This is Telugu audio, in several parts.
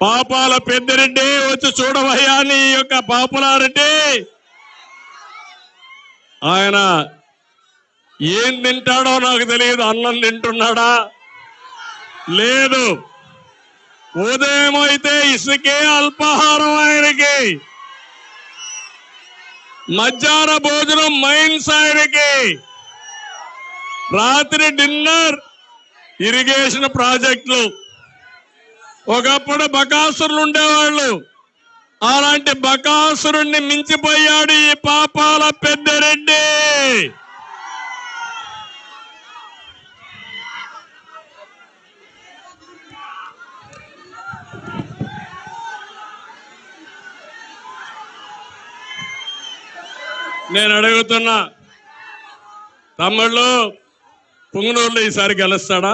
పాపాల పెద్దిరెడ్డి వచ్చి చూడవయ్యా నీ యొక్క పాపులారెడ్డి. ఆయన ఏం తింటాడో నాకు తెలియదు. అన్నం తింటున్నాడా లేదు. ఉదయం అయితే ఇసుకే అల్పాహారం ఆయనకి, మధ్యాహ్న భోజనం మైన్స్ ఆయనకి, రాత్రి డిన్నర్ ఇరిగేషన్ ప్రాజెక్టులు. ఒకప్పుడు బకాసురులు ఉండేవాళ్ళు, అలాంటి బకాసురుణ్ణి మించిపోయాడు ఈ పాపాల పెద్దిరెడ్డి. నేను అడుగుతున్నా, తమ్ముళ్ళు పుంగనూరులో ఈసారి గెలుస్తాడా?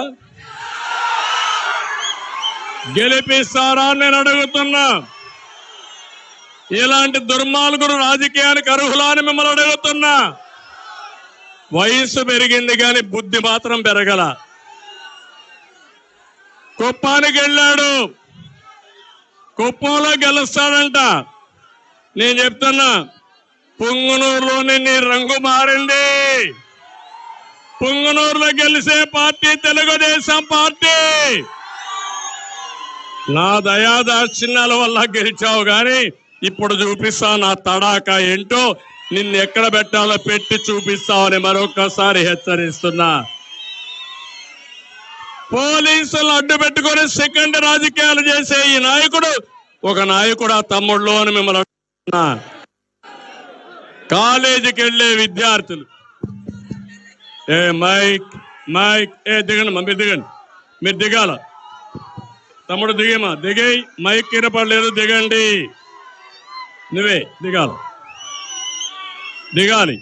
గెలిపిస్తారా? నేను అడుగుతున్నా. ఇలాంటి దుర్మార్గుడు రాజకీయానికి అర్హులా అని మిమ్మల్ని అడుగుతున్నా. వయసు పెరిగింది కానీ బుద్ధి మాత్రం పెరగల. కుప్పానికి వెళ్ళాడు, కుప్పంలో గెలుస్తాడంట. నేను చెప్తున్నా, పుంగనూరులోనే నీ రంగు మారింది. పుంగనూరులో గెలిసే పార్టీ తెలుగుదేశం పార్టీ. నా దయాదాక్షిణ్యాల వల్ల గెలిచావు గాని ఇప్పుడు చూపిస్తా నా తడాకా ఏంటో, నిన్ను ఎక్కడ పెట్టాలో పెట్టి చూపిస్తావని మరొకసారి హెచ్చరిస్తున్నా. పోలీసులు అడ్డు పెట్టుకుని సెకండ్ రాజకీయాలు చేసే ఈ నాయకుడు ఒక నాయకుడు ఆ తమ్ముళ్ళు అని మిమ్మల్ని అడుగుతున్నా. కాలేజీకి వెళ్ళే విద్యార్థులు, ఏ మైక్ మైక్ ఏ దిగండి, మీరు దిగండి, మీరు దిగాల. తమ్ముడు దిగేమా, దిగేయి. మైక్ కిరపడలేదు, దిగండి. నువ్వే దిగాల, దిగాలి.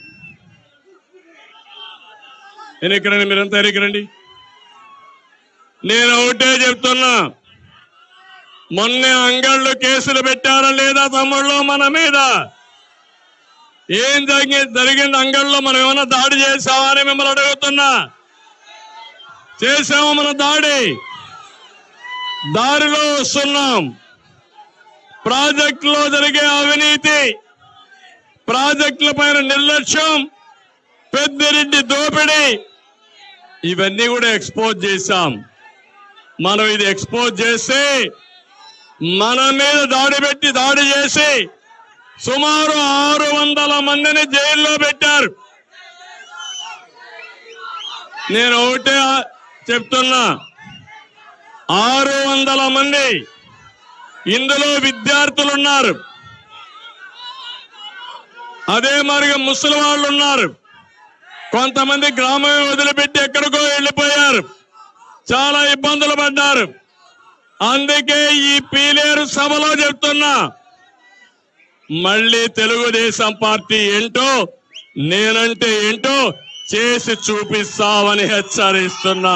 నేను ఎక్కడండి, మీరంతా ఎక్కడండి. నేను ఒకటే చెప్తున్నా, మొన్నే అంగళ్ళు కేసులు పెట్టారా లేదా తమ్ముళ్ళు మన మీద? ఏం జరిగింది అంగళ్ళలో? మనం ఏమైనా దాడి చేశామా అని మిమ్మల్ని అడుగుతున్నా. చేశాము మన దాడి. దారిలో వస్తున్నాం. ప్రాజెక్టులో జరిగే అవినీతి, ప్రాజెక్టుల పైన నిర్లక్ష్యం, పెద్దిరెడ్డి దోపిడీ, ఇవన్నీ కూడా ఎక్స్పోజ్ చేశాం. మనం ఇది ఎక్స్పోజ్ చేసి మన మీద దాడి చేసి సుమారు 600 మందిని జైల్లో పెట్టారు. నేను ఒకటే చెప్తున్నా, 600 మంది, ఇందులో విద్యార్థులు ఉన్నారు, అదే మరిగా ముసలి వాళ్ళు ఉన్నారు, కొంతమంది గ్రామం వదిలిపెట్టి ఎక్కడికో వెళ్ళిపోయారు, చాలా ఇబ్బందులు పడ్డారు. అందుకే ఈ పీలేరు సభలో చెప్తున్నా, మళ్ళీ తెలుగుదేశం పార్టీ ఏంటో, నేనంటే ఏంటో చేసి చూపిస్తామని హెచ్చరిస్తున్నా.